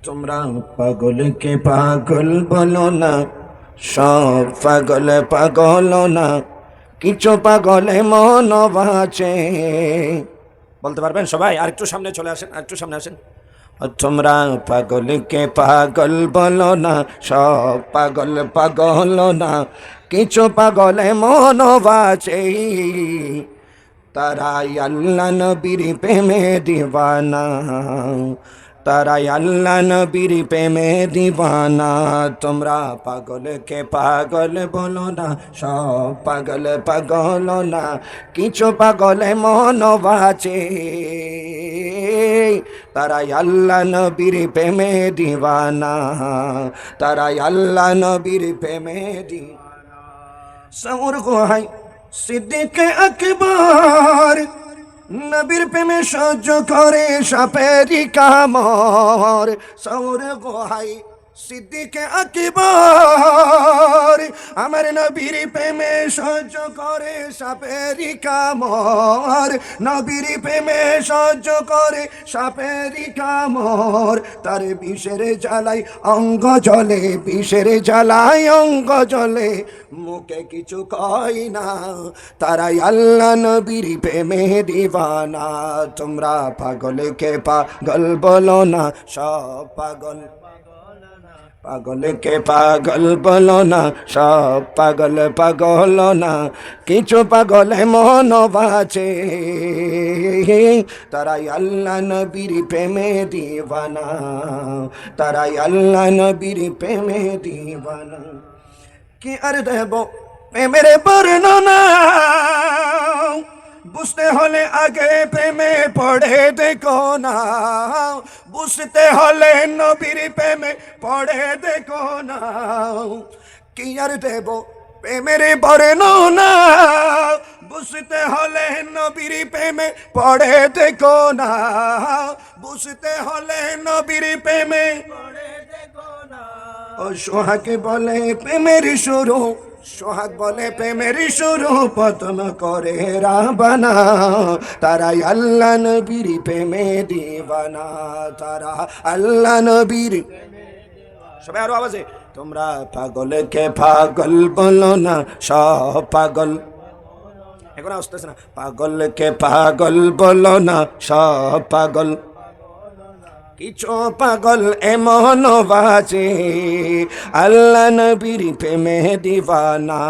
তোমরা পাগলকে পাগল বলো না, সব পাগল পাগল না, কিছু পাগলে মন বাঁচে। বলতে পারবেন সবাই? আর একটু সামনে চলে আসেন, আর একটু সামনে আসেন। তোমরা পাগলকে পাগল বলো না, সব পাগল পাগল না, কিছু পাগলে মন বাঁচে। তারাই আল্লাহ নবীর প্রেমে দিওয়ানা, তারাই আল্লাহ নবীর প্রেমে দিওয়ানা। তোমরা পাগলকে পাগল বলো না, সব পাগল পাগল না, কিছু পাগলে মন বাঁচে। তারাই আল্লাহ নবীর প্রেমে দিওয়ানা, তারাই আল্লাহ নবীর প্রেমে দিওয়ানা। সৌর গোহাই সিদ্দিক আকবর নবীর প্রেমে সহ্য করে সাপেরি কামড়। সৌর গোহাই সিদ্দিক আকবর আমার নবীর প্রেমে সহ্য করে সাপেরি কামড়। নবীর প্রেমে সহ্য করে সাপেরি কামড়। তার বিষের জ্বালাই অঙ্গ জলে, বিষের জ্বালাই অঙ্গ জলে, মুখে কিছু কয় না। তারাই আল্লাহ নবীর প্রেমে দিওয়ানা। তোমরা পাগলকে পাগল বলো না, সব পাগল পাগলকে পাগল বলো না, সব পাগল পাগল না, কিছু পাগলে মন বাঁচে। তারাই আল্লাহ নবীর প্রেমে দিওয়ানা, তারাই আল্লাহ নবীর প্রেমে দিওয়ানা। কি আর দেব প্রেমের বর্ণনা, বুঝতে হলে আগে প্রেমে পড়ে দেখো না। বুঝতে হলে নবীর প্রেমে পড়ে দেখো না। কি আর দেব প্রেমের বর্ণনা, বুঝতে হলে নবীর প্রেমে পড়ে দেখো না। বুঝতে হলে নবীর প্রেমে পড়ে দেখো না। ও সোহাগ বলে প্রেমের শুরু, সোহাগ বলে প্রেমের শুরু প্রথম করে রাবানা। তারাই আল্লাহ নবীর প্রেমে দিওয়ানা, তারা আল্লাহ নবীর। সবাই আরো আওয়াজে। তোমরা পাগলকে পাগল বলো না, সব পাগল। এখন আসতেছে না। পাগলকে পাগল বলো না, সব পাগল, কিছু পাগল এমন বাজে আল্লাহ নবীর প্রেমে দিওয়ানা।